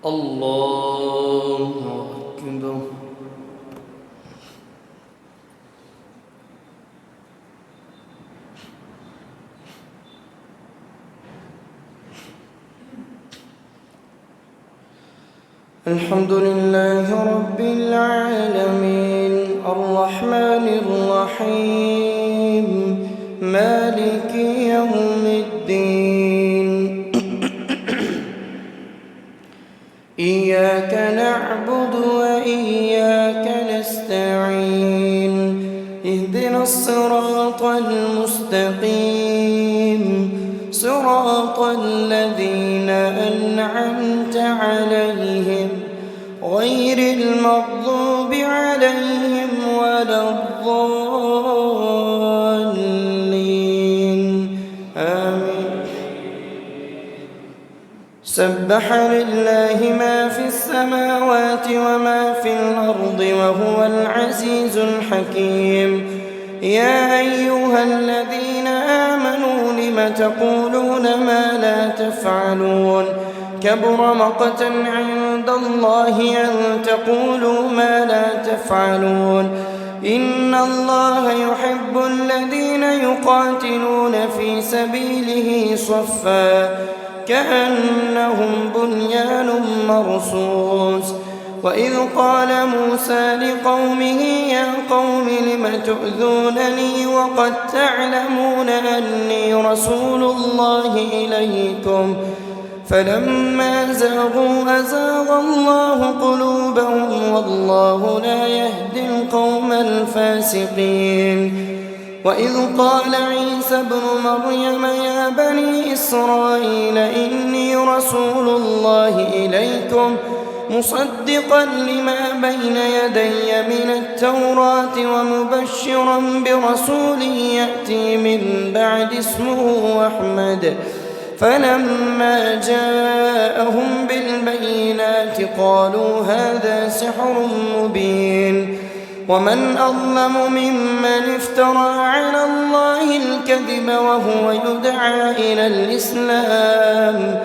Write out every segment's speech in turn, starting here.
الله أكبر. الحمد لله رب العالمين الرحمن الرحيم مالك يوم الدين إياك نعبد وإياك نستعين اهدنا الصراط المستقيم صراط الذين أنعمت عليهم غير المغضوب عليهم ولا الضالين آمين. سبح لله ما في السماوات وما في الأرض وهو العزيز الحكيم. يا أيها الذين آمنوا لم تقولون ما لا تفعلون كبر مقتا عند الله أن تقولوا ما لا تفعلون. إن الله يحب الذين يقاتلون في سبيله صفا كأنهم بنيان مرصوص. وإذ قال موسى لقومه يا قوم لم تؤذونني وقد تعلمون أني رسول الله إليكم فلما زاغوا أزاغ الله قلوبهم والله لا يهدي القوم الفاسقين. وإذ قال عيسى ابن مريم يا بني إسرائيل إني رسول الله إليكم مصدقا لما بين يدي من التوراة ومبشرا برسول يأتي من بعد اسمه أحمد. فلما جاءهم بالبينات قالوا هذا سحر مبين. ومن أظلم ممن افترى على الله الكذب وهو يدعى إلى الإسلام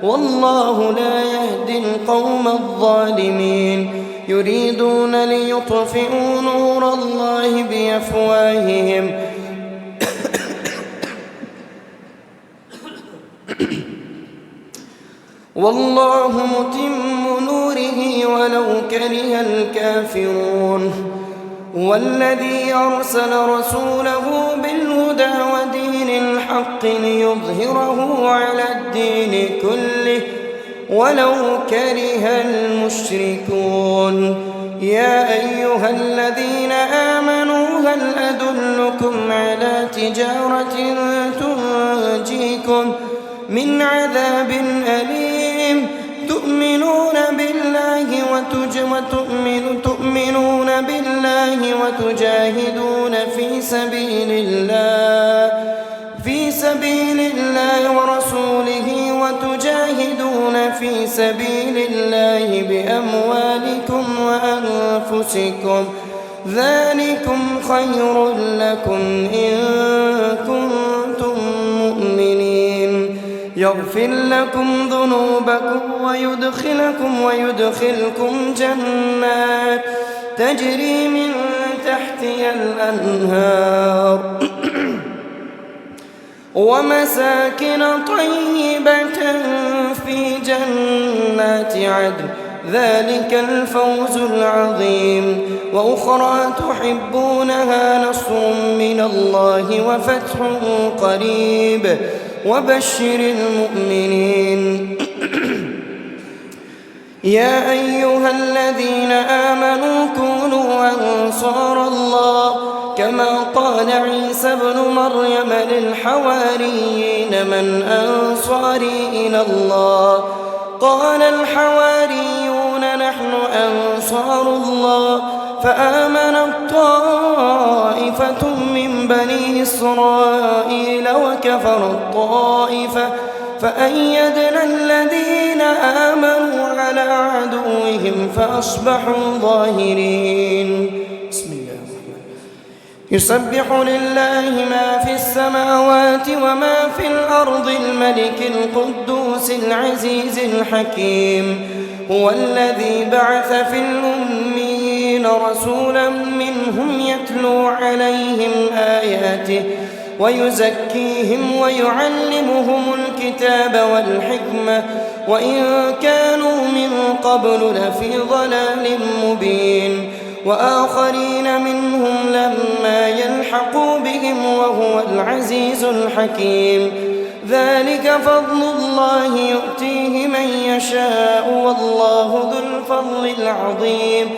والله لا يهدي القوم الظالمين. يريدون ليطفئوا نور الله بأفواههم والله متم نوره ولو كره الكافرون. والذي أرسل رسوله بالهدى ودين الحق ليظهره على الدين كله ولو كره المشركون. يا أيها الذين آمنوا هل أدلكم على تجارة تنجيكم من عذاب أليم تؤمنون بالله وتجاهدون في سبيل الله ورسوله وتجاهدون في سبيل الله بأموالكم وأنفسكم ذلكم خير لكم إن كنتم مؤمنين. يغفر لكم ذنوبكم ويدخلكم جنات تجري من تحتها الأنهار ومساكن طيبة في جنات عدن ذلك الفوز العظيم. وأخرى تحبونها نصر من الله وفتح قريب وبشر المؤمنين. يا أيها الذين آمنوا كونوا أنصار الله كما قال عيسى ابن مريم للحواريين من أنصاري إلى الله قال الحواريون نحن أنصار الله. فآمنت طائفة من بني إسرائيل وكفرت طائفة فأيدنا الذين آمنوا على عدوهم عليهم فأصبحوا ظاهرين. بسم الله الرحمن الرحيم. يسبح لله ما في السماوات وما في الأرض الملك القدوس العزيز الحكيم. هو الذي بعث في الأميين رسولا منهم يتلو عليهم آياته ويزكيهم ويعلمهم الكتاب والحكمة وإن كانوا من قبل لفي ضلال مبين. وآخرين منهم لما يلحقوا بهم وهو العزيز الحكيم. ذلك فضل الله يؤتيه من يشاء والله ذو الفضل العظيم.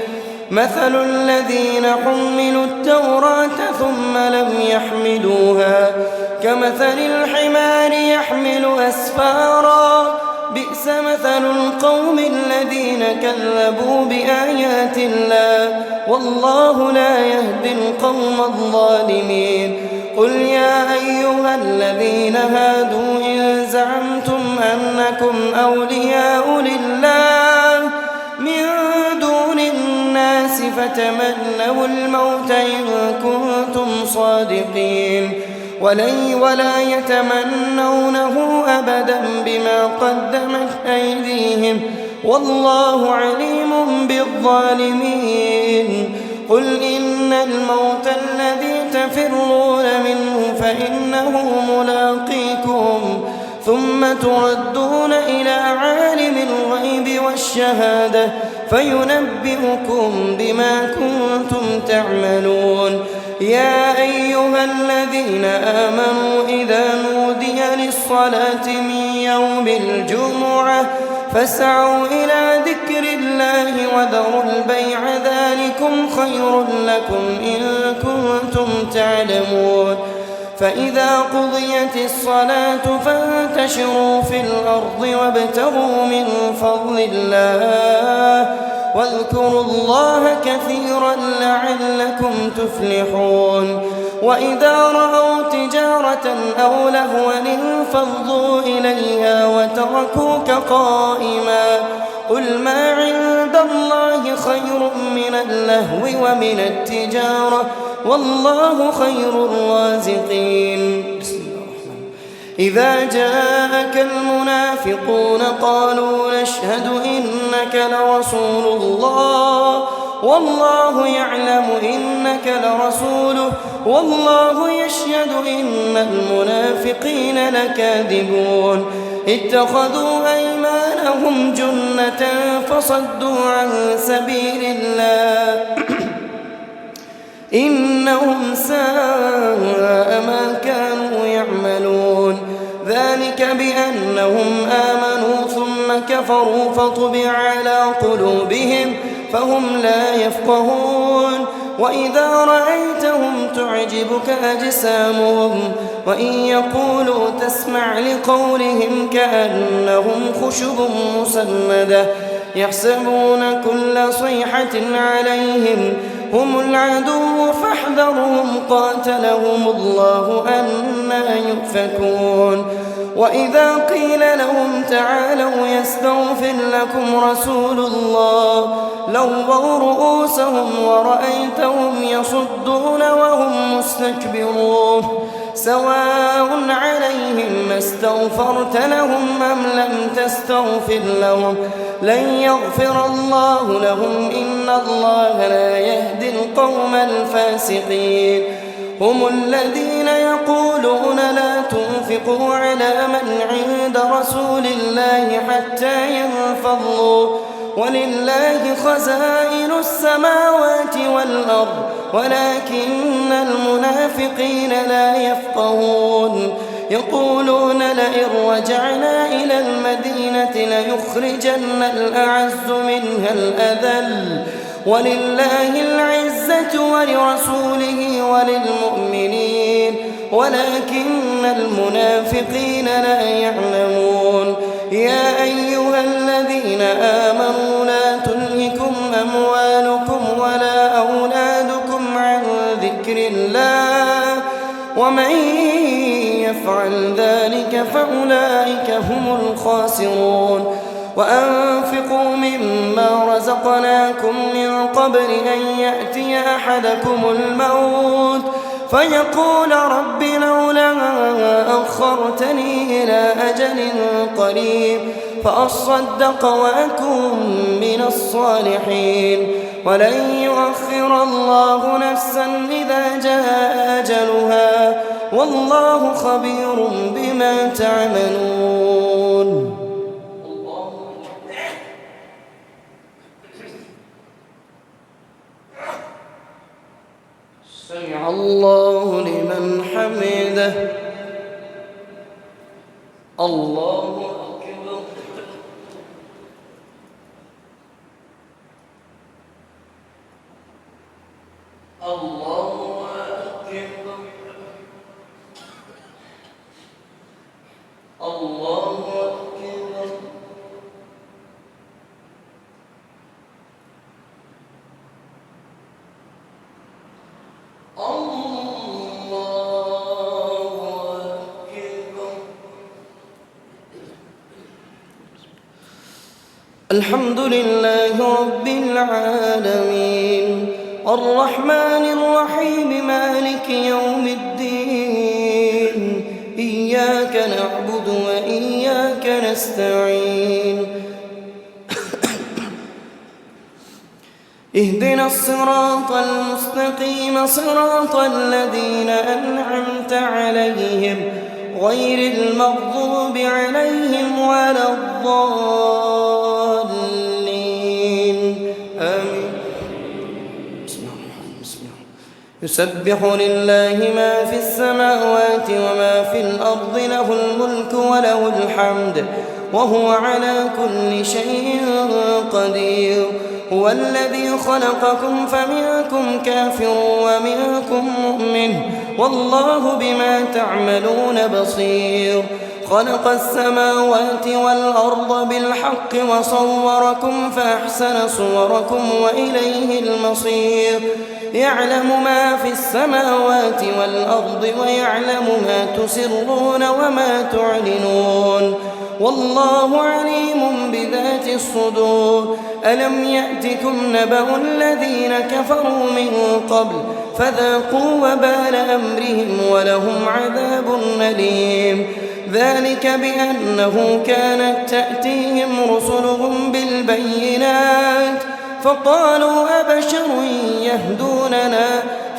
مثل الذين حملوا التوراة ثم لم يحملوها كمثل الحمار يحمل أسفارا بئس مثل القوم الذين كذبوا بآيات الله والله لا يهدي القوم الظالمين. قل يا أيها الذين هادوا إن زعمتم أنكم أولياء لله من دون الناس فتمنوا الموت إن كنتم صادقين ولا يتمنونه أبدا بما قدمت أيديهم والله عليم بالظالمين. قل إن الموت الذي تفرون منه فإنه ملاقيكم ثم تردون إلى عالم الغيب والشهادة فينبئكم بما كنتم تعملون. يا أيها الذين آمنوا إذا نودي للصلاة من يوم الجمعة فاسعوا إلى ذكر الله وذروا البيع ذلكم خير لكم إن كنتم تعلمون. فإذا قضيت الصلاة فانتشروا في الأرض وابتغوا من فضل الله واذكروا الله كثيرا لعلكم تفلحون. وإذا رأوا تجارة أو لهوا انفضوا إليها وتركوك قائما قل ما عند الله خير من اللهو ومن التجارة والله خير الرازقين. إذا جاءك المنافقون قالوا نشهد إنك لرسول الله والله يعلم إنك لرسوله والله يشهد إن المنافقين لكاذبون. اتخذوا أيمانهم جنة فصدوا عن سبيل الله إنهم ساء ما كانوا يعملون. ذلك بأنهم آمنوا ثم كفروا فطبع على قلوبهم فهم لا يفقهون. وإذا رأيتهم تعجبك أجسامهم وإن يقولوا تسمع لقولهم كأنهم خشب مسندة يحسبون كل صيحة عليهم هم العدو فاحذرهم قاتلهم الله أنى يؤفكون. وإذا قيل لهم تعالوا يستغفر لكم رسول الله لووا رؤوسهم ورأيتهم يصدون وهم مستكبرون. سواء عليهم ما استغفرت لهم أم لم تستغفر لهم لن يغفر الله لهم إن الله لا يهدي القوم الفاسقين. هم الذين يقولون لا تنفقوا على من عند رسول الله حتى ينفضوا ولله خزائن السماوات والأرض ولكن المنافقين لا يفقهون. يقولون لئن رجعنا إلى المدينة ليخرجن الأعز منها الأذل ولله العزة ولرسوله وللمؤمنين ولكن المنافقين لا يعلمون. يا أيها الذين آمنوا لا تلهكم أموالكم ولا أولادكم عن ذكر الله ومن يفعل ذلك فأولئك هم الخاسرون. وأنفقوا مما رزقناكم معكم من قبل أن يأتي أحدكم الموت فيقول رب لولا أخرتني إلى أجل قريب فأصدق وأكن من الصالحين ولن يؤخر الله نفسا إذا جاء أجلها والله خبير بما تعملون. سمع الله لمن حمده. الله أكبر. الله أكبر. الله أكبر. الحمد لله رب العالمين الرحمن الرحيم مالك يوم الدين إياك نعبد وإياك نستعين اهدنا الصراط المستقيم صراط الذين أنعمت عليهم غير المغضوب عليهم ولا الضالين آمين. بسم الله. يسبح لله ما في السماوات وما في الأرض له الملك وله الحمد وهو على كل شيء قدير. هو الذي خلقكم فمنكم كافر ومنكم مؤمن والله بما تعملون بصير. خلق السماوات والأرض بالحق وصوركم فأحسن صوركم وإليه المصير. يعلم ما في السماوات والأرض ويعلم ما تسرون وما تعلنون والله عليم بذات الصدور. ألم يأتكم نبأ الذين كفروا من قبل فذاقوا وبال أمرهم ولهم عذاب أليم. ذلك بأنه كانت تأتيهم رسلهم بالبينات فقالوا أبشر يهدوننا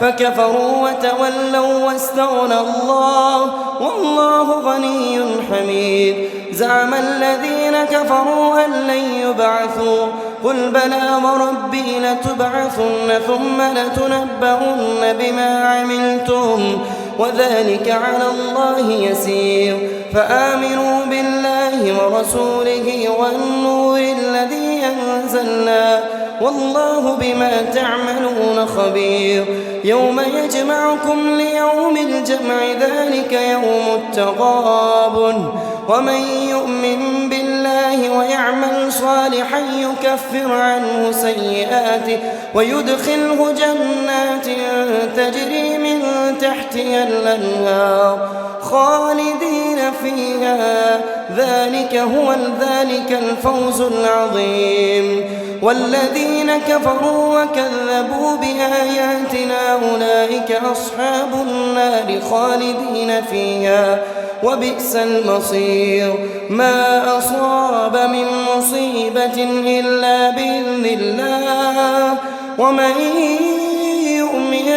فكفروا وتولوا واستغنى الله والله غني حميد. زعم الذين كفروا أن لن يبعثوا قل بلى وربي لتبعثن ثم لتنبؤن بما عملتم وذلك على الله يسير. فآمنوا بالله ورسوله والنور الذي أنزلنا والله بما تعملون خبير. يوم يجمعكم ليوم الجمع ذلك يوم التغابن. ومن يؤمن بالله ويعمل صالحا يكفر عنه سيئاته ويدخله جنات تجري من تحتها الأنهار خالدين فيها ذلك الفوز العظيم. والذين كفروا وكذبوا بآياتنا أولئك أصحاب النار خالدين فيها وبئس المصير. ما أصاب من مصيبة إلا بإذن الله ومن يؤمن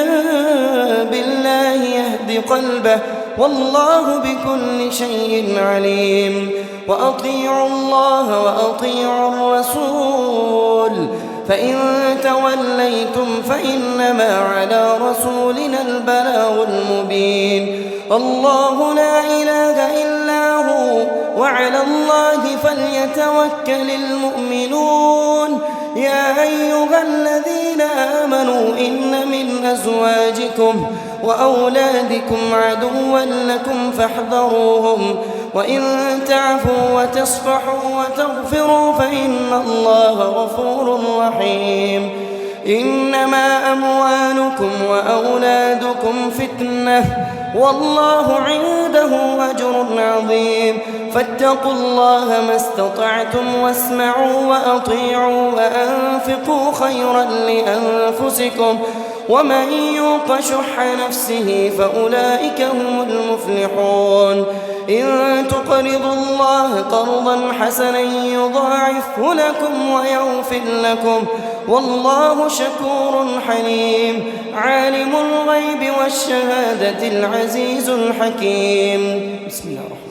بالله يهد قلبه والله بكل شيء عليم. وأطيعوا الله وأطيعوا الرسول فإن توليتم فإنما على رسولنا البلاغ المبين. الله لا إله إلا هو وعلى الله فليتوكل المؤمنون. يا أيها الذين آمنوا إن من أزواجكم وأولادكم عدوا لكم فاحذروهم وإن تعفوا وتصفحوا وتغفروا فإن الله غفور رحيم. إنما أموالكم وأولادكم فتنة والله عنده أجر عظيم. فاتقوا الله ما استطعتم واسمعوا وأطيعوا وأنفقوا خيرا لأنفسكم ومن يوق شح نفسه فأولئك هم المفلحون إن تقرضوا الله قرضا حسنا يضاعفه لكم ويغفر لكم والله شكور حليم عالم الغيب والشهادة العزيز الحكيم. بسم الله الرحمن الرحيم.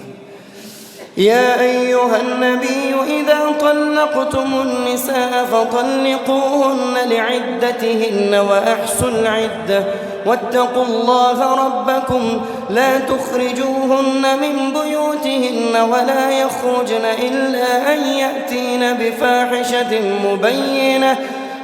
يا أيها النبي إذا طلقتم النساء فطلقوهن لعدتهن وأحصوا العدة واتقوا الله ربكم لا تخرجوهن من بيوتهن ولا يخرجن إلا أن يأتين بفاحشة مبينة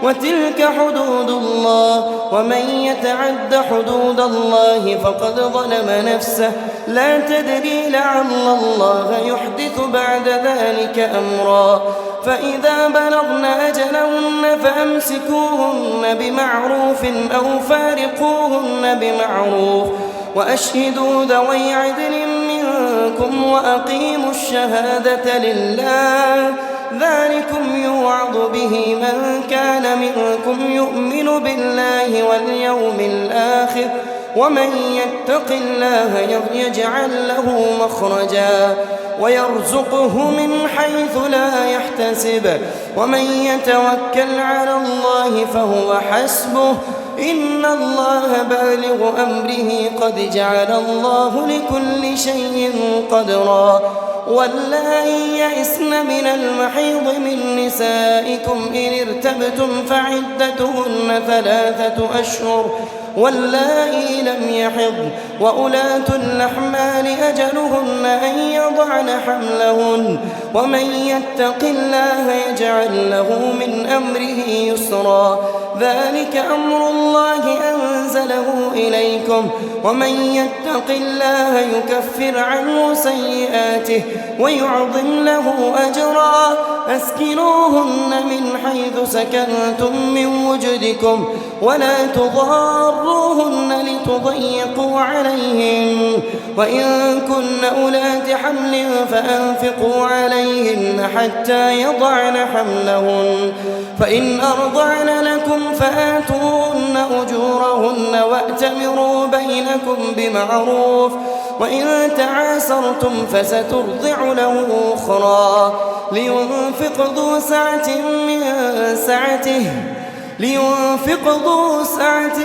وتلك حدود الله ومن يتعد حدود الله فقد ظلم نفسه لا تدري لعل الله يحدث بعد ذلك أمرا فإذا بلغن أجلهن فأمسكوهن بمعروف أو فارقوهن بمعروف وأشهدوا ذوي عدل منكم وأقيموا الشهادة لله ذلكم يوعظ به من كان منكم يؤمن بالله واليوم الآخر ومن يتق الله يجعل له مخرجا ويرزقه من حيث لا يحتسب ومن يتوكل على الله فهو حسبه إن الله بالغ أمره قد جعل الله لكل شيء قدرا واللائي يئسن من المحيض من نسائكم إن ارتبتم فعدتهن 3 أشهر واللائي لم يحضن وأولاة الأحمال أجلهن أن يضعن حملهن ومن يتق الله يجعل له من أمره يسرا ذلك أمر الله أنزله إليكم ومن يتق الله يكفر عنه سيئاته ويعظم له أجرا أسكنوهن من حيث سكنتم من وجدكم ولا تضاروهن لتضيقوا عليهن وإن كن أولات حمل فأنفقوا عليهن حتى يضعن حملهن فإن أرضعن لكم فآتوهن أجورهن وأتمروا بينكم بمعروف وإن تعاسرتم فسترضع له أخرى لينفق ذو سعة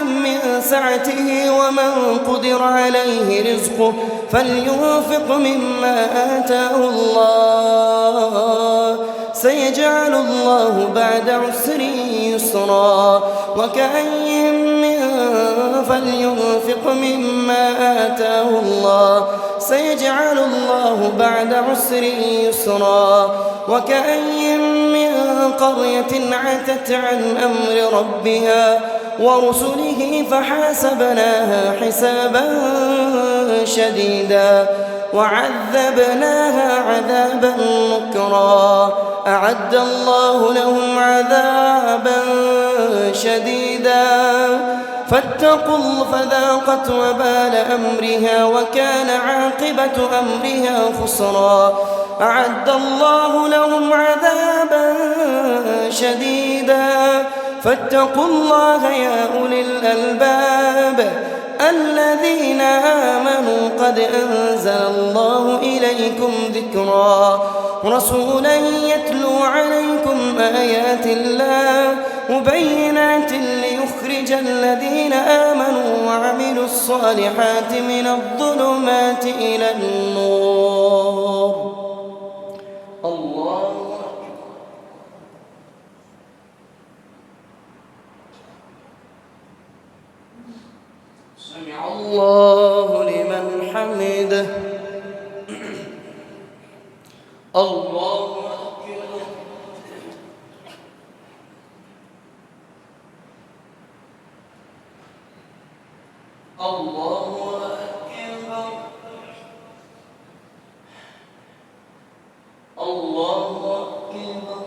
من سعته ومن قدر عليه رزقه فلينفق مما آتاه الله سيجعل الله بعد عسر يسرا فلينفق مما آتاه الله سيجعل الله بعد عسر يسرا وكأين من قرية عتت عن أمر ربها ورسله فحاسبناها حسابا شديدا وعذبناها عذابا نكرا أعد الله لهم عذابا شديدا فذاقت وبال أمرها وكان عاقبة أمرها خسرا أعد الله لهم عذابا شديدا فاتقوا الله يا أولي الألباب الذين آمنوا قد أنزل الله إليكم ذكرا رسولا يتلو عليكم آيات الله مبينات ليخرج الذين آمنوا وعملوا الصالحات من الظلمات إلى النور. الله سمع الله لمن حمده. الله أكبر. الله أكبر. الله أكبر.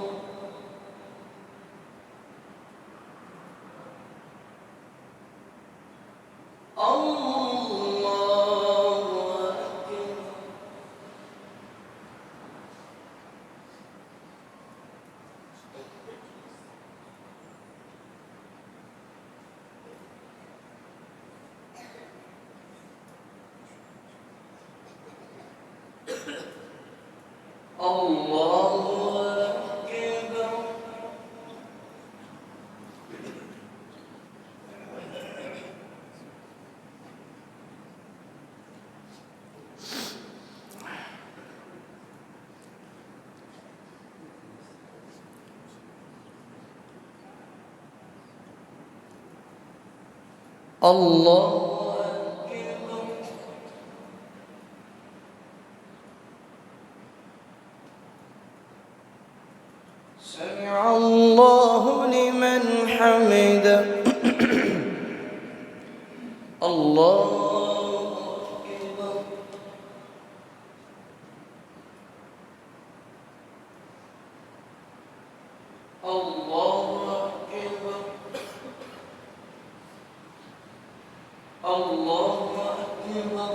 الله أكبر. الله أكبر. سمع الله لمن حمده. الله أكبر. الله أكبر. الله أكبر.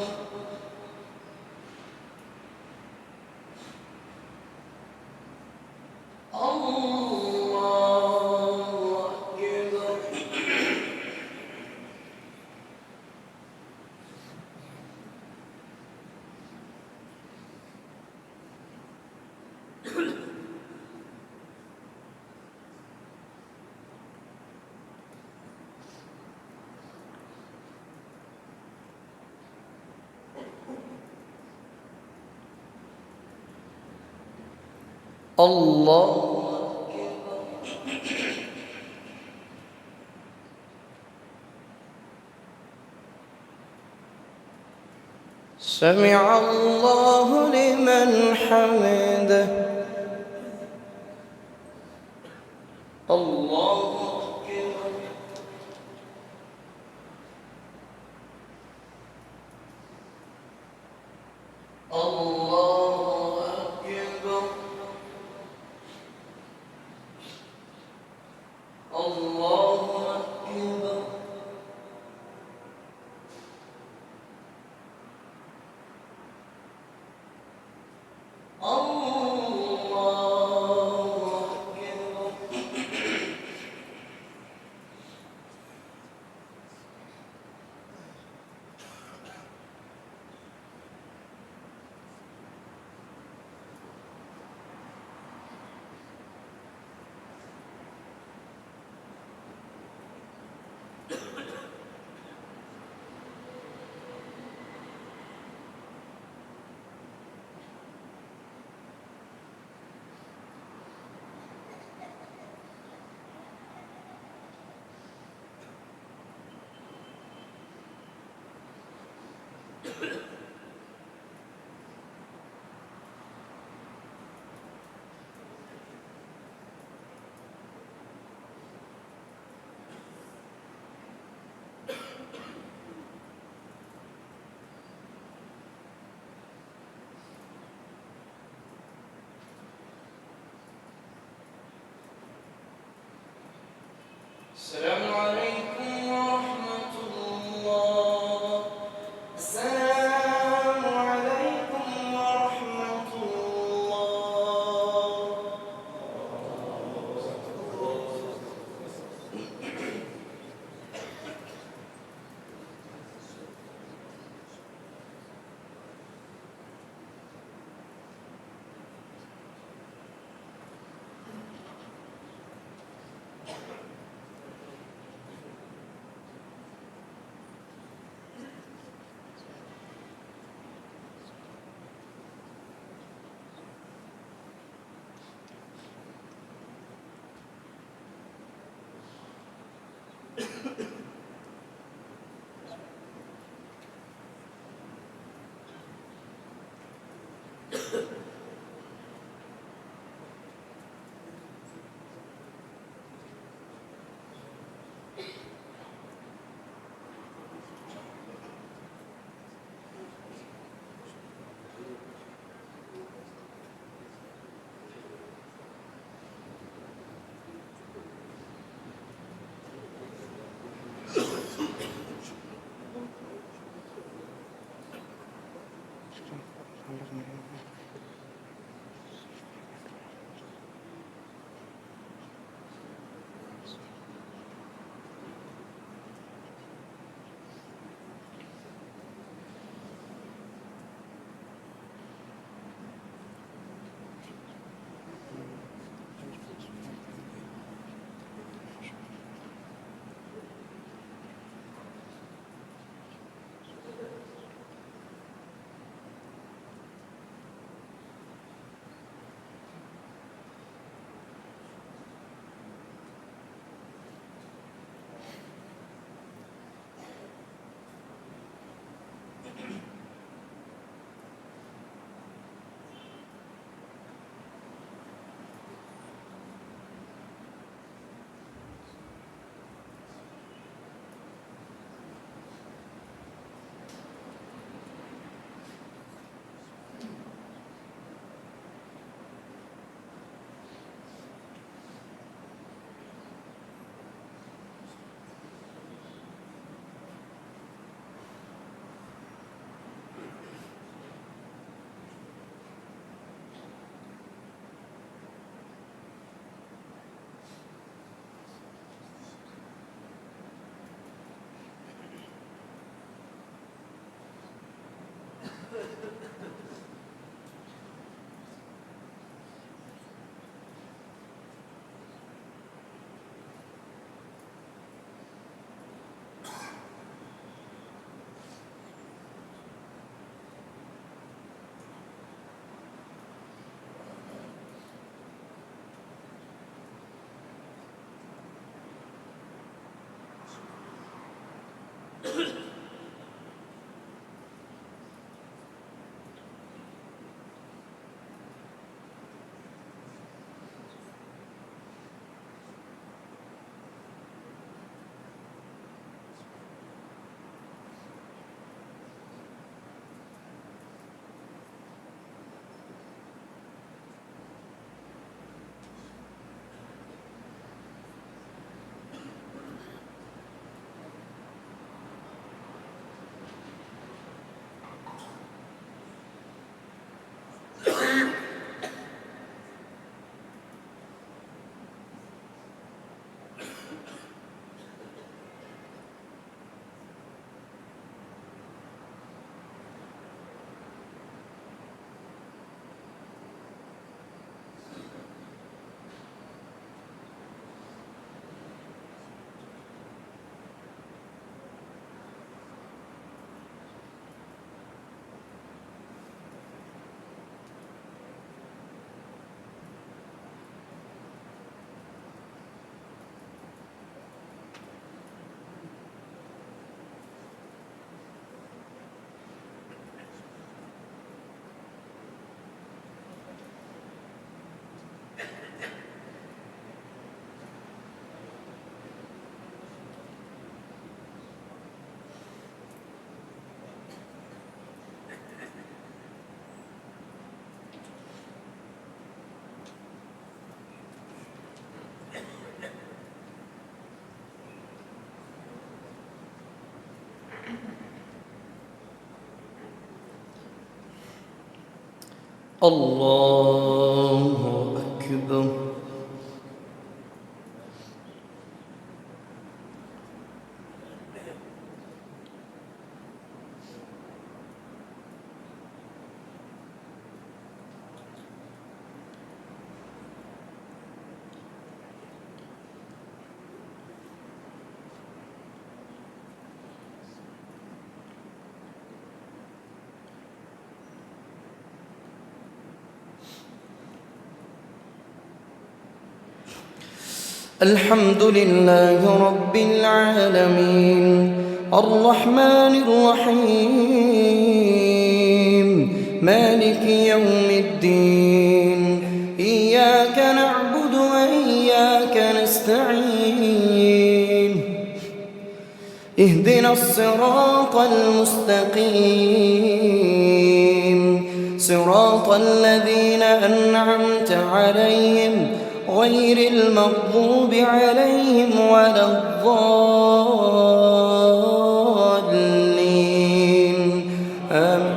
الله أكبر. سمع الله لمن حمده. الله أكبر. الله أكبر. الله أكبر. السلام عليكم ورحمة الله. السلام عليكم ورحمة الله. الله أكبر. الحمد لله رب العالمين الرحمن الرحيم مالك يوم الدين إياك نعبد وإياك نستعين اهدنا الصراط المستقيم صراط الذين أنعمت عليهم غير المغضوب عليهم ولا الضالين آمين.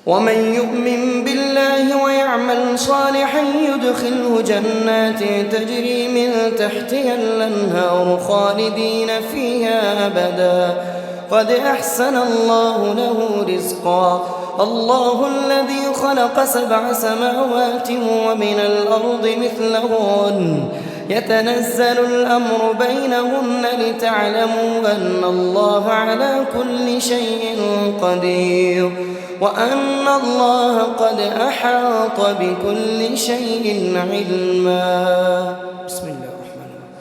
ومن يؤمن بالله ويعمل صالحا يدخله جنات تجري من تحتها الأنهار خالدين فيها أبدا قد أحسن الله له رزقا. الله الذي خلق 7 سماوات ومن الأرض مثلهن يتنزل الأمر بينهن لتعلموا أن الله على كل شيء قدير وأن الله قد أحاط بكل شيء علما. بسم الله الرحمن الرحيم.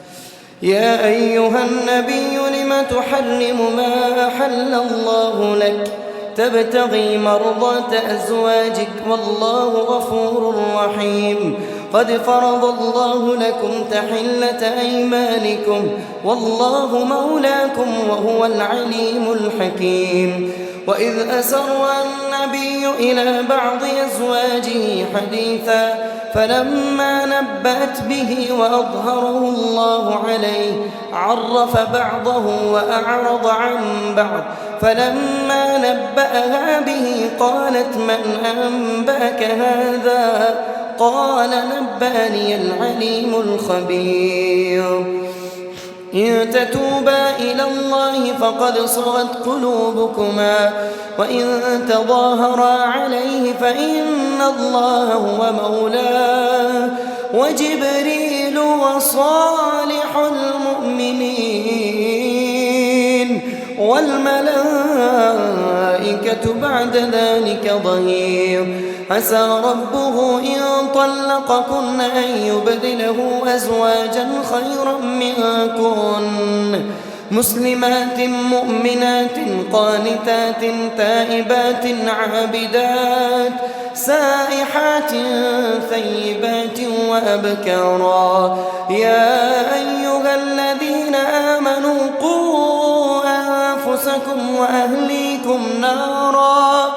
يا أيها النبي لم تحرم ما أحل الله لك تبتغي مرضات أزواجك والله غفور رحيم. قد فرض الله لكم تحلة أيمانكم والله مولاكم وهو العليم الحكيم. وإذ أسر النبي إلى بعض أزواجه حديثا فلما نبأت به وأظهره الله عليه عرف بعضه وأعرض عن بعض فلما نبأها به قالت من أنبأك هذا قال نبأني العليم الخبير. إن تتوبا إلى الله فقد صغت قلوبكما وإن تظاهرا عليه فإن الله هو مولاه وجبريل وصالح المؤمنين والملائكة بعد ذلك ظهير. عسى ربه إن طلقكن أن يبدله أزواجا خيرا منكن مسلمات مؤمنات قانتات تائبات عابدات سائحات ثيبات وأبكارا. يا أيها الذين آمنوا قوا أنفسكم وأهليكم نارا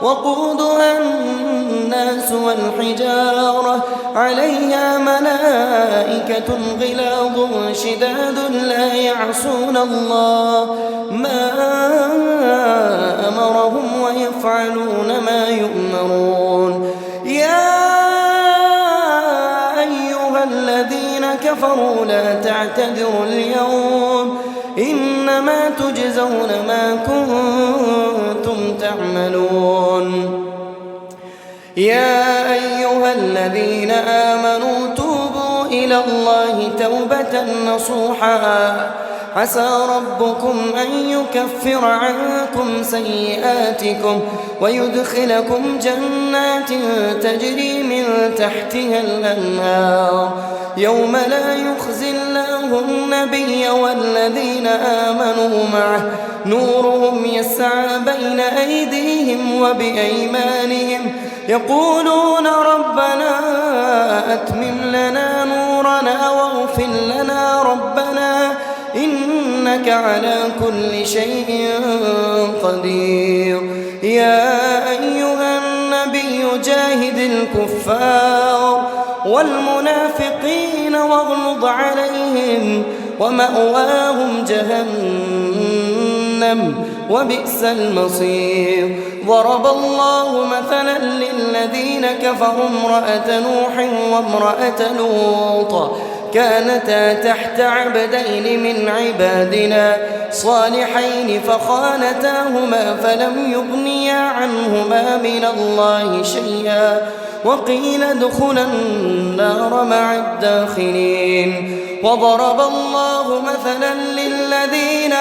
وقودها الناس والحجارة عليها ملائكة غلاظ شداد لا يعصون الله ما أمرهم ويفعلون ما يؤمرون. يا أيها الذين كفروا لا تعتذروا اليوم إنما تجزون ما كنتم تعملون. يا أيها الذين آمنوا توبوا إلى الله توبة نصوحا عسى ربكم أن يكفر عنكم سيئاتكم ويدخلكم جنات تجري من تحتها الأنهار يوم لا يخزي الله النبي والذين آمنوا معه نورهم يسعى بين أيديهم وبأيمانهم يقولون ربنا أتمم لنا نورنا واغفر لنا ربنا إنك على كل شيء قدير. يا أيها النبي جاهد الكفار والمنافقين واغلظ عليهم ومأواهم جهنم وبئس المصير. ضرب الله مثلا للذين كفروا امرأة نوح وامرأة لوط كانتا تحت عبدين من عبادنا صالحين فخانتاهما فلم يغنيا عنهما من الله شيئا وقيل ادخلا النار مع الداخلين. وضرب الله مثلا للذين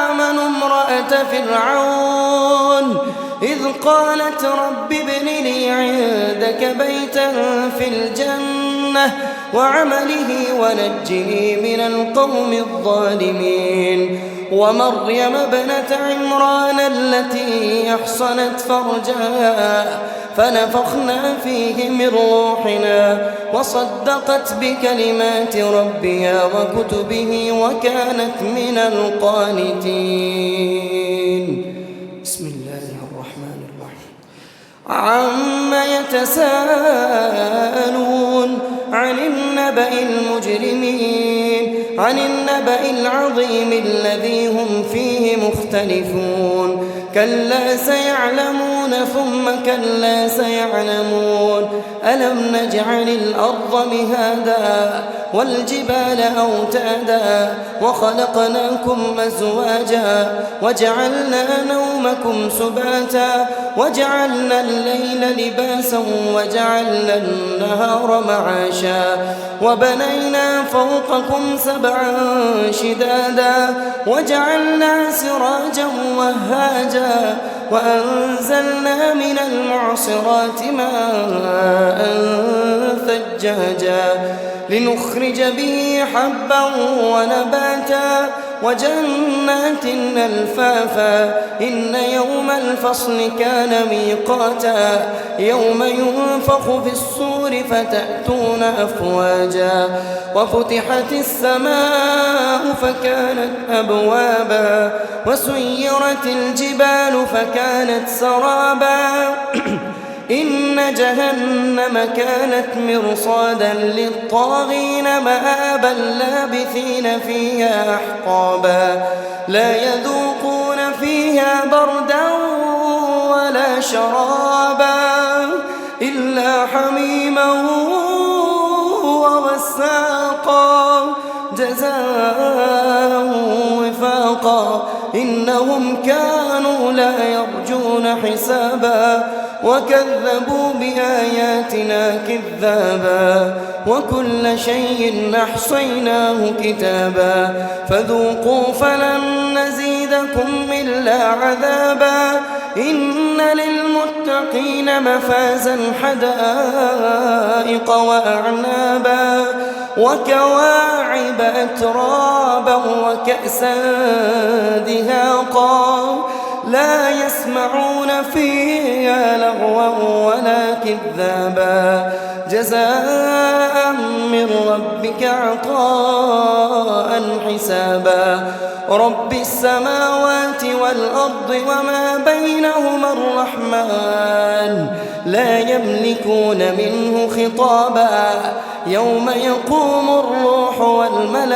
آمنوا امرأة فرعون إذ قالت رب ابن لي عندك بيتا في الجنة وعمله ونجني من القوم الظالمين. ومريم ابنة عمران التي أحصنت فرجها فنفخنا فيه من روحنا وصدقت بكلمات ربها وكتبه وكانت من القانتين. بسم الله الرحمن الرحيم. عما يتساءلون عن النبأ المجرمين عن النبأ العظيم الذي هم فيه مختلفون. كلا سيعلمون ثم كلا سيعلمون. ألم نجعل الأرض مهادا والجبال أوتادا وخلقناكم أزواجا وجعلنا نومكم سباتا وجعلنا الليل لباسا وجعلنا النهار معاشا وبنينا فوقكم سبعا شدادا وجعلنا سراجا وهاجا وأنزلنا من المعصرات ماء ثجاجا لنخرج به حبا ونباتا وجنات ألفافا. إن يوم الفصل كان ميقاتا يوم ينفخ في الصور فتأتون أفواجا وفتحت السماء فكانت أبوابا وسيرت الجبال فكانت سرابا إن جهنم كانت مرصادا للطاغين مآبا لابثين فيها أحقابا لا يذوقون فيها بردا ولا شرابا إلا حميما وغساقا جزاء وفاقا إنهم كانوا لا يرجون حسابا وكذبوا بآياتنا كذابا وكل شيء أحصيناه كتابا فذوقوا فلن نزيدكم إلا عذابا. إن للمتقين مفازا حدائق وأعنابا وكواعب أترابا وكأسا دهاقا لا يسمعون فيها لغوا ولا كذابا جزاء من ربك عطاء حسابا. رب السماوات والأرض وما بينهما الرحمن لا يملكون منه خطابا يوم يقوم الروح والملائكة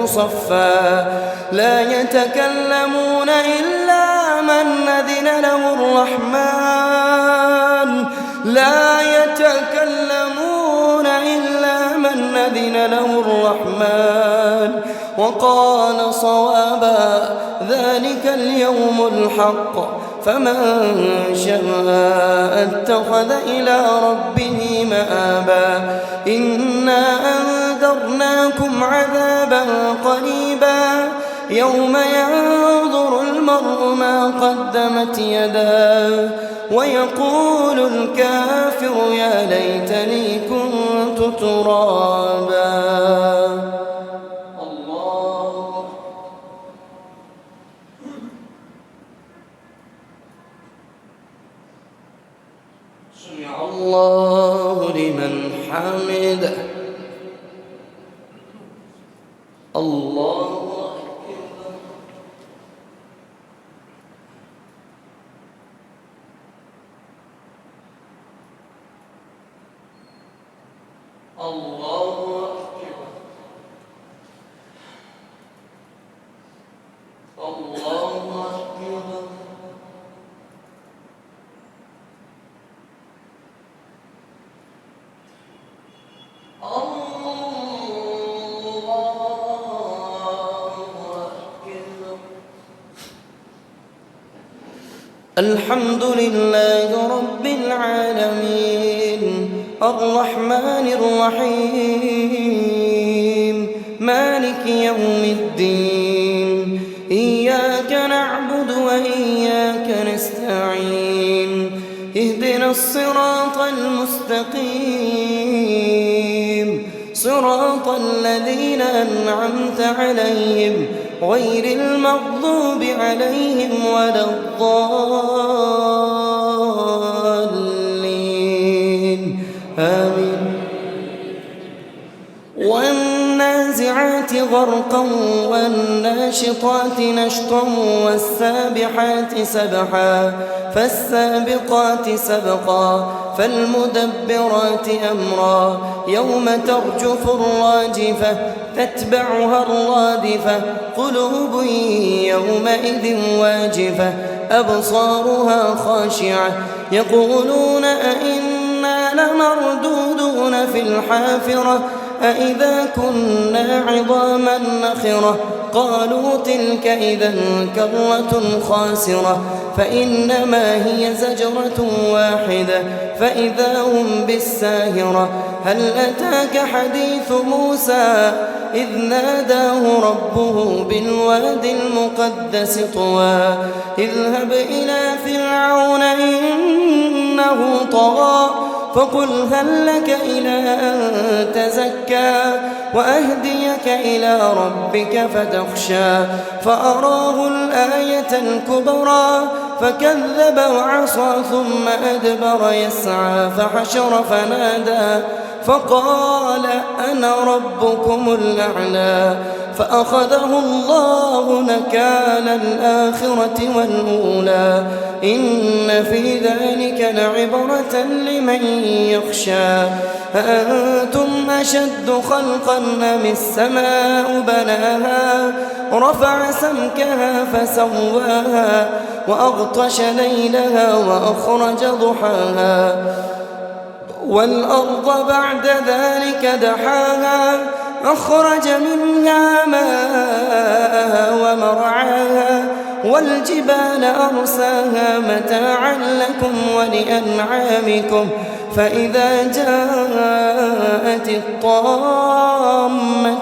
صفا لا يتكلمون إلا من أذن له الرحمن وقال صوابا ذلك اليوم الحق فمن شاء اتخذ إلى ربه مآبا. إنا أنذرناكم عذابا قريبا يوم ينظر المرء ما قدمت يداه ويقول الكافر يا ليتني كنت ترابا. الله سمع الله لمن حمده. الله الله أكبر. الله الحمد لله رب العالمين الرحمن الرحيم مالك يوم الدين إياك نعبد وإياك نستعين اهدنا الصراط المستقيم صراط الذين أنعمت عليهم غير المغضوب عليهم ولا الضالين آمين. والنازعات غرقا والناشطات نشطا والسابحات سبحا فالسابقات سبقا فالمدبرات أمرا يوم ترجف الراجفة تتبعها الرادفة قلوب يومئذ واجفة أبصارها خاشعة يقولون أئنا لمردودون في الحافرة أئذا كنا عظاما نخرة قالوا تلك إذا كرة خاسرة فإنما هي زجرة واحدة فإذا هم بالساهرة هل أتاك حديث موسى إذ ناداه ربه بالوادي المقدس طوى اذهب إلى فرعون إنه طغى فقل هل لك إلى أن تزكى وأهديك إلى ربك فتخشى فأراه الآية الكبرى فكذب وعصى ثم أدبر يسعى فحشر فنادى فقال أنا ربكم الأعلى فأخذه الله نكال الآخرة والأولى إن في ذلك لعبرة لمن يخشى أأنتم أشد خلقا أم السماء بناها رفع سمكها فسواها وأغطش ليلها وأخرج ضحاها والأرض بعد ذلك دحاها أخرج منها ماءها ومرعاها والجبال أرساها متاعا لكم ولأنعامكم فإذا جاءت الطامة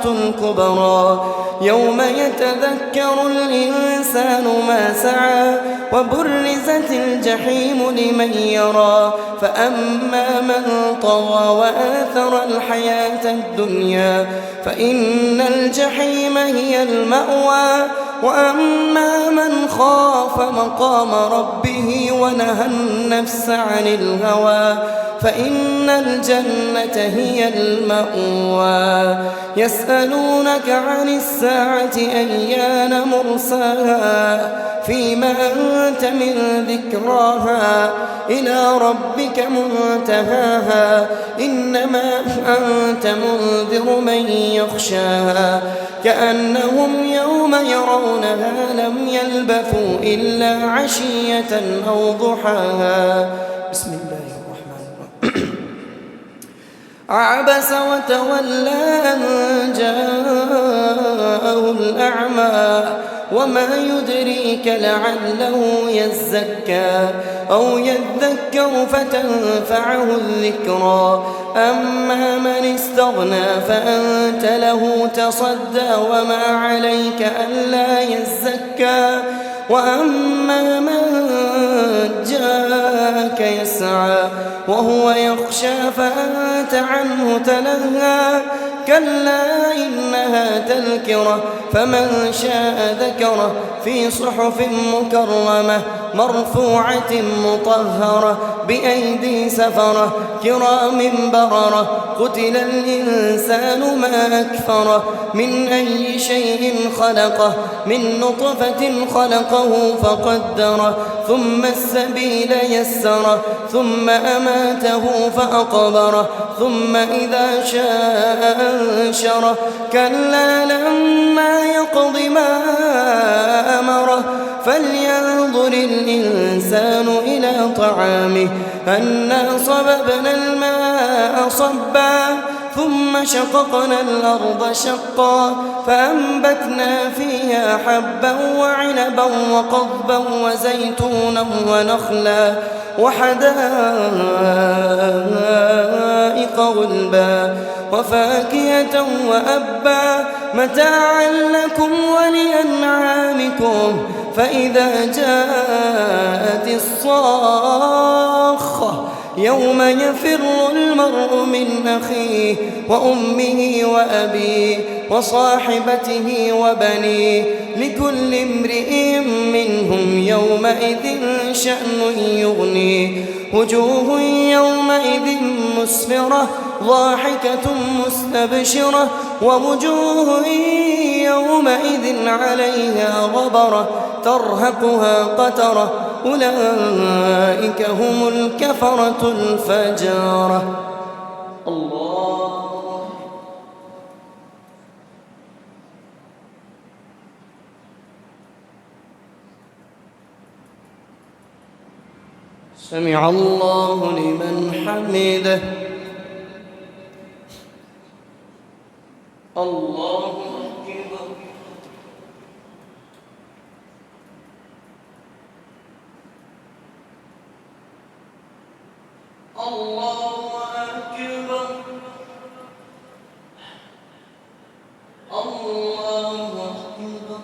الكبرى يوم يتذكر الإنسان ما سعى وبرزت الجحيم لمن يرى فأما من طغى وآثر الحياة الدنيا فإن الجحيم هي المأوى وأما من خاف مقام ربه ونهى النفس عن الهوى فإن الجنة هي المأوى يسألونك عن الساعة أيان مرساها فيما أنت من ذكراها إلى ربك منتهاها إنما أنت منذر من يخشاها كأنهم يوم يرونها لم يلبثوا إلا عشية أو ضحاها بسم الله الرحمن الرحيم عبس وتولى أن جاءه الأعمى وما يدريك لعله يزكى أو يذكر فتنفعه الذكرى أما من استغنى فأنت له تصدى وما عليك ألا يزكى وأما من جاءك يسعى وهو يخشى فأنت عنه تلهى كلا إنها تذكرة فمن شاء ذكره في صحف مكرمة مرفوعة مطهرة بأيدي سفرة كرام بررة قتل الإنسان ما أكفره من أي شيء خلقه من نطفة خلقه فقدره ثم السبيل يسره ثم أماته فأقبره ثم إذا شاء أنشره كلا لما يقض ما أمره فلينظر الإنسان إلى طعامه أنا صببنا الماء صبا ثم شققنا الأرض شقا فأنبتنا فيها حبا وعنبا وقضبا وزيتونا ونخلا وحدائق غلبا وفاكهة وأبا متاعا لكم ولأنعامكم فإذا جاءت الصاخة يوم يفر المرء من أخيه وأمه وأبيه وصاحبته وبنيه لكل امرئ منهم يومئذ شأن يغنيه وجوه يومئذ مسفرة ضاحكة مستبشرة ووجوه يومئذ عليها غبرة ترهقها قترة أولئك هم الكفرة الفجرة. الله سمع الله لمن حمده. الله أكبر. الله أكبر. الله أكبر.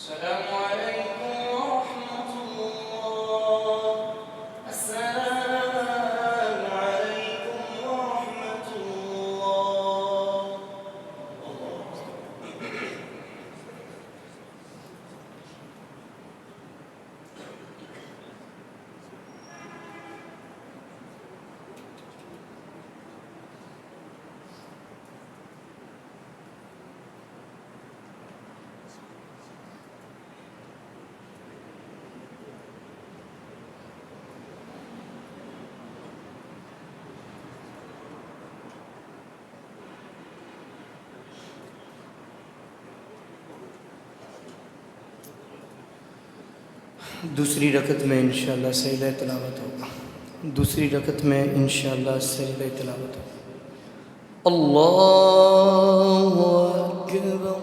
السلام عليكم ورحمة الله. السلام عليكم ورحمة الله. दूसरी रकत में इंशाअल्लाह सजदा तिलावत होगा। दूसरी रकत में इंशाअल्लाह सजदा तिलावत होगा। अल्लाहु अकबर।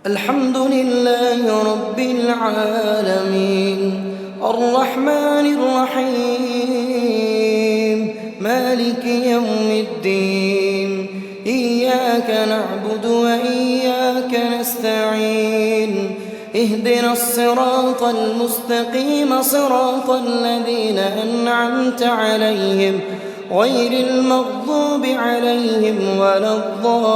अल्हम्दुलिल्लाहि रब्बिल आलमीन अर्रहमानिर रहीम मालिकि यौमिद्दीन इय्याक नअबुदु व इय्याक नस्तईन اهدنا الصراط المستقيم صراط الذين أنعمت عليهم غير المغضوب عليهم ولا الضالين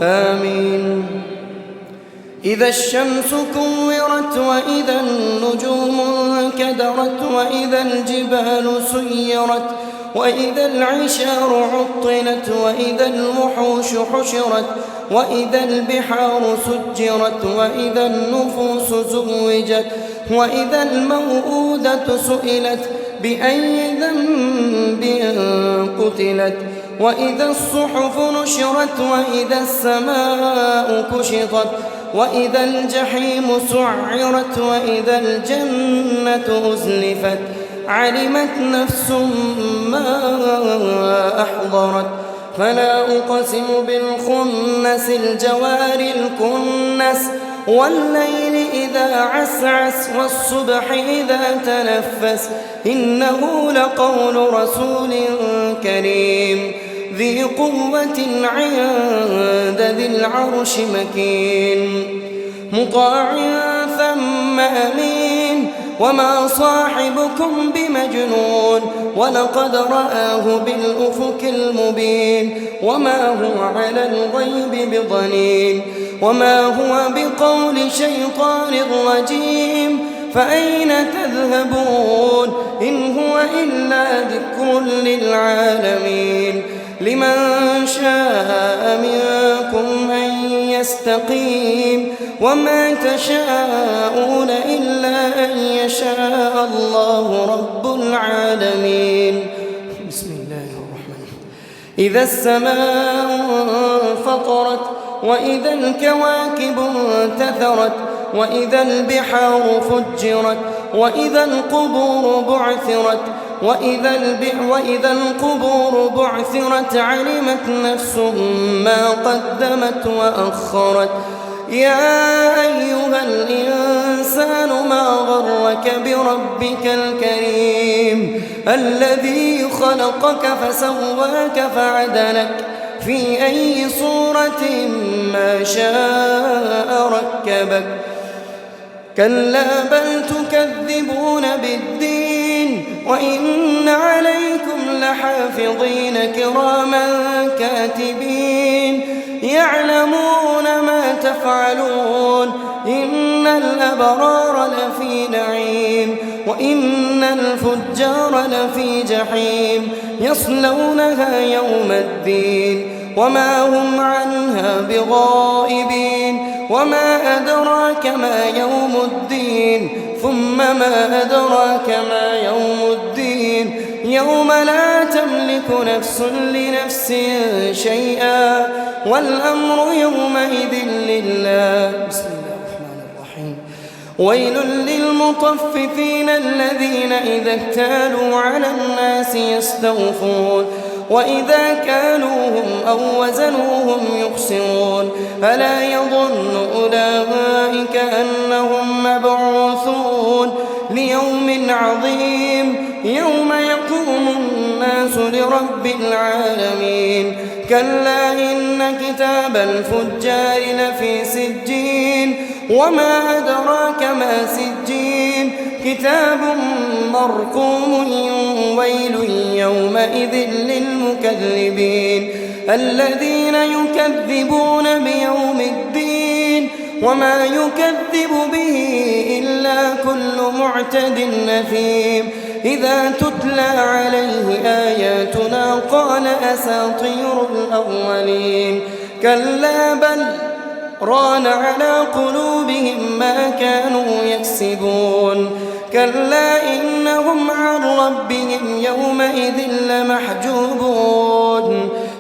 آمين. إذا الشمس كورت وإذا النجوم انكدرت وإذا الجبال سيرت وإذا العشار عطلت وإذا الوحوش حشرت وإذا البحار سجرت وإذا النفوس زوجت وإذا الموءودة سئلت بأي ذنب قتلت وإذا الصحف نشرت وإذا السماء كشطت وإذا الجحيم سعرت وإذا الجنة أزلفت علمت نفس ما أحضرت فلا أقسم بالخنس الجوار الكنس والليل إذا عسعس والصبح إذا تنفس إنه لقول رسول كريم ذي قوة عند ذي العرش مكين مطاع ثم أمين وما صاحبكم بمجنون ولقد رآه بالأفق المبين وما هو على الغيب بضنين وما هو بقول شيطان رجيم فأين تذهبون إن هو إلا ذكر للعالمين لمن شاء منكم أن يستقيم وما تشاءون إلا أن يشاء الله رب العالمين. بسم الله الرحمن الرحيم. إذا السماء انفطرت وإذا الكواكب انتثرت وإذا البحار فجرت وإذا القبور بعثرت وإذا القبور بعثرت علمت نفس ما قدمت وأخرت يا أيها الإنسان ما غرك بربك الكريم الذي خلقك فسواك فعدلك في أي صورة ما شاء ركبك كلا بل تكذبون بالدين وإن عليكم لحافظين كراما كاتبين يعلمون ما تفعلون إن الأبرار لفي نعيم وإن الفجار لفي جحيم يصلونها يوم الدين وما هم عنها بغائبين وما أدراك ما يوم الدين ثم ما أدراك ما يوم الدين يوم لا تملك نفس لنفس شيئا والأمر يومئذ لله. بسم الله الرحمن الرحيم. ويل للمطففين الذين إذا اكتالوا على الناس يستوفون وإذا كالوهم أو وزنوهم يخسرون ألا يظن أولئك أنهم مبعوثون ليوم عظيم يوم يقوم الناس لرب العالمين كلا إن كتاب الفجار لفي سجين وما أدراك ما سجين كتاب مرقوم ويل يومئذ للمكذبين الذين يكذبون بيوم الدين وما يكذب به إلا كل معتد نثيم إذا تتلى عليه آياتنا قال أساطير الأولين كلا بل ران على قلوبهم ما كانوا يكسبون كلا إنهم عن ربهم يومئذ لمحجوبون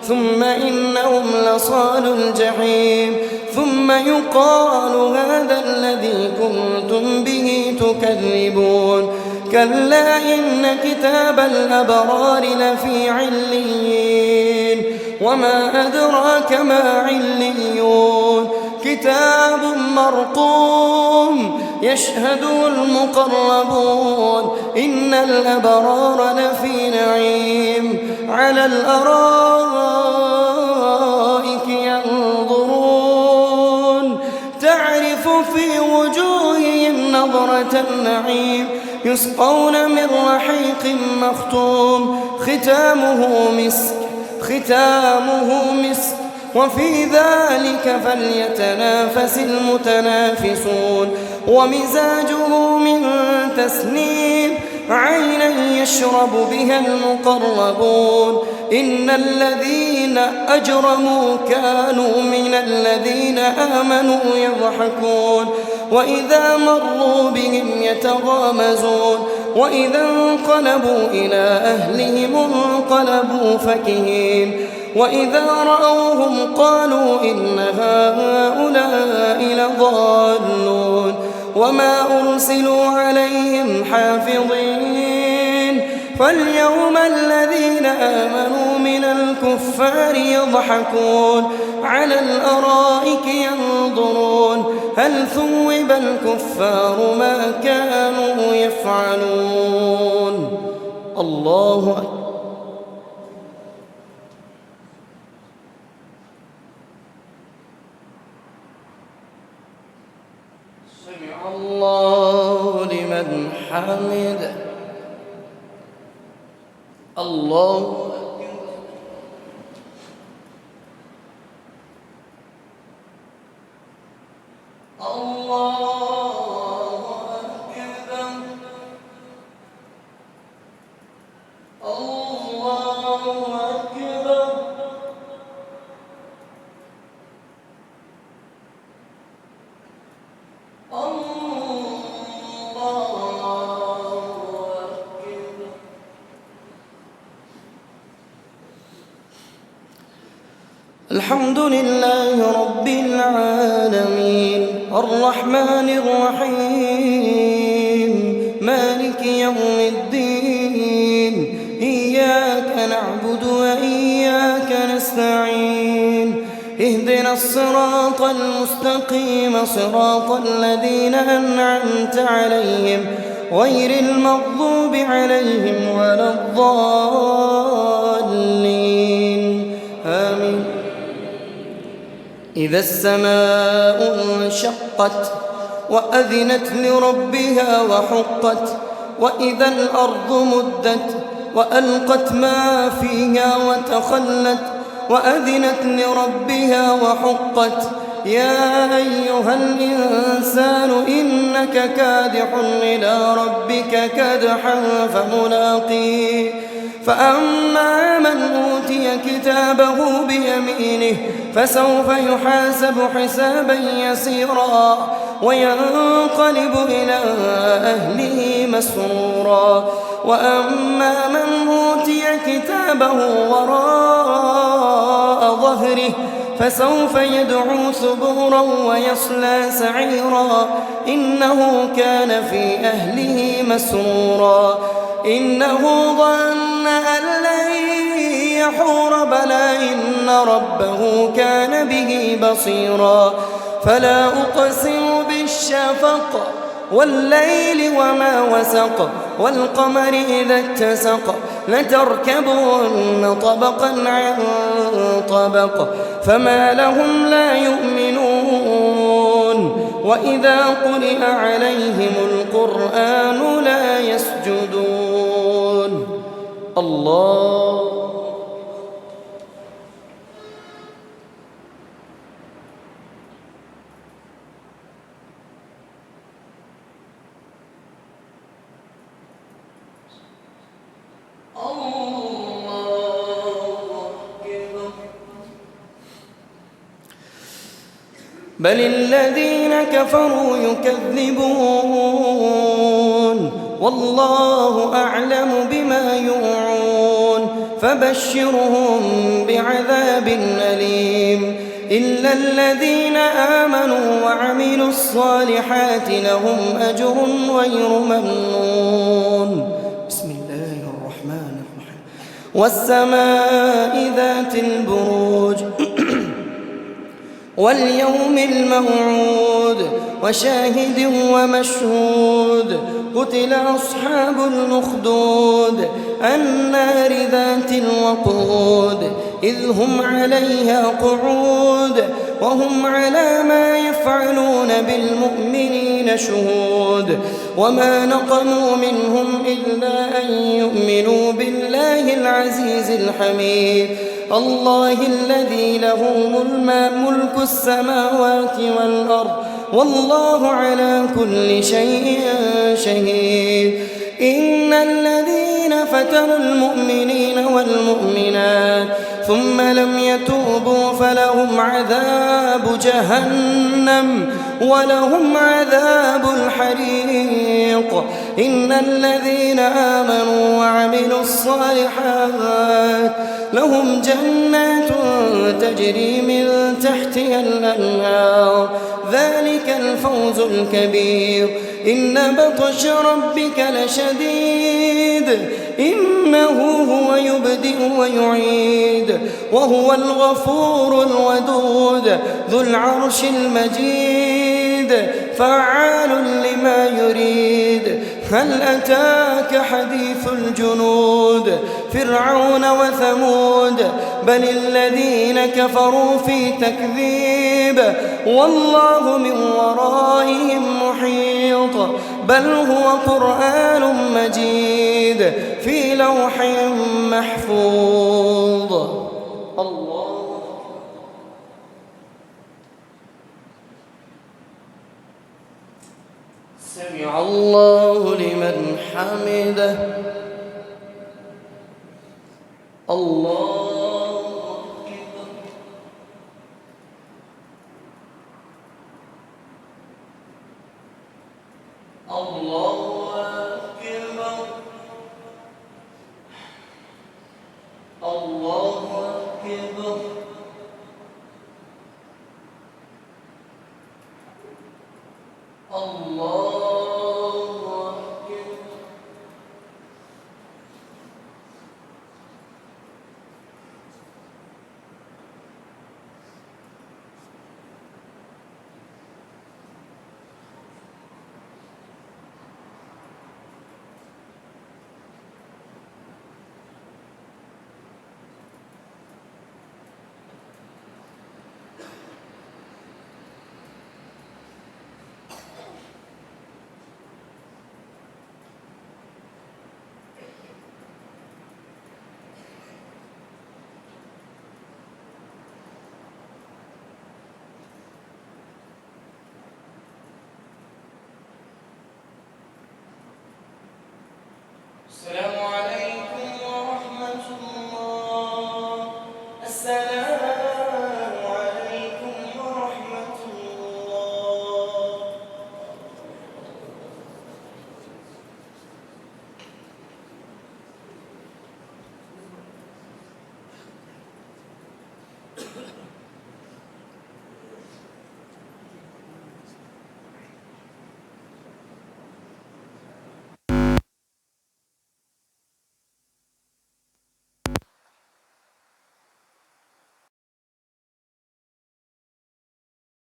ثم إنهم لصال الجحيم ثم يقال هذا الذي كنتم به تكذبون كلا إن كتاب الأبرار لفي عليين وما أدراك ما عليون كتاب مرقوم يشهده المقربون إن الأبرار لفي نعيم على الأرائك ينظرون تعرف في وجوههم نظرة النعيم يسقون من رحيق مختوم ختامه مسك وفي ذلك فليتنافس المتنافسون ومزاجه من تسنيم عينا يشرب بها المقربون إن الذين أجرموا كانوا من الذين آمنوا يضحكون وإذا مروا بهم يتغامزون وإذا انقلبوا إلى أهلهم انقلبوا فكهين وإذا رأوهم قالوا إن هؤلاء لضالون وما أرسلوا عليهم حافظين فاليوم الذين آمنوا من الكفار يضحكون على الأرائك ينظرون هل ثوب الكفار ما كانوا يفعلون. الله أكبر. سمع الله لمن حمده. الله أكبر. الله أكبر. الله أكبر. الحمد لله رب العالمين الرحمن الرحيم مالك يوم الدين إياك نعبد وإياك نستعين اهدنا الصراط المستقيم صراط الذين أنعمت عليهم غير المغضوب عليهم ولا الضالين آمين. إذا السماء انشقت وأذنت لربها وحقت وإذا الأرض مدت وألقت ما فيها وتخلت وأذنت لربها وحقت يا أيها الإنسان إنك كادح إلى ربك كدحا فملاقيه فأما من أوتي كتابه بيمينه فسوف يحاسب حسابا يسيرا وينقلب إلى أهله مسرورا وأما من أوتي كتابه وراء ظهره فسوف يدعو ثبورا ويصلى سعيرا إنه كان في أهله مسرورا إنه ظن أن لن يحور بلى إن ربه كان به بصيرا فلا أقسم بالشفق والليل وما وسق والقمر إذا اتسق لتركبن طبقا عن طبق فما لهم لا يؤمنون وإذا قرئ عليهم القرآن لا يسجدون. الله بل الذين كفروا يكذبون والله أعلم بما يوعون فبشرهم بعذاب أليم إلا الذين آمنوا وعملوا الصالحات لهم أجر غير ممنون. بسم الله الرحمن الرحيم والسماء ذات البروج واليوم الموعود وشاهد ومشهود قتل أصحاب الأخدود النار ذات الوقود إذ هم عليها قعود وهم على ما يفعلون بالمؤمنين شهود وما نقموا منهم إلا أن يؤمنوا بالله العزيز الحميد الله الذي له ملك السماوات والأرض والله على كل شيء شهيد. إن الذين فتنوا المؤمنين والمؤمنات ثم لم يتوبوا فلهم عذاب جهنم ولهم عذاب الحريق. إن الذين آمنوا وعملوا الصالحات لهم جنات تجري من تحتها الأنهار ذلك الفوز الكبير. إن بطش ربك لشديد إنه هو يبدئ ويعيد وهو الغفور الودود ذو العرش المجيد مريد فعال لما يريد. هل أتاك حديث الجنود فرعون وثمود بل الذين كفروا في تكذيب والله من ورائهم محيط. بل هو قرآن مجيد في لوح محفوظ. الله سمع الله لمن حمده. الله أكبر. الله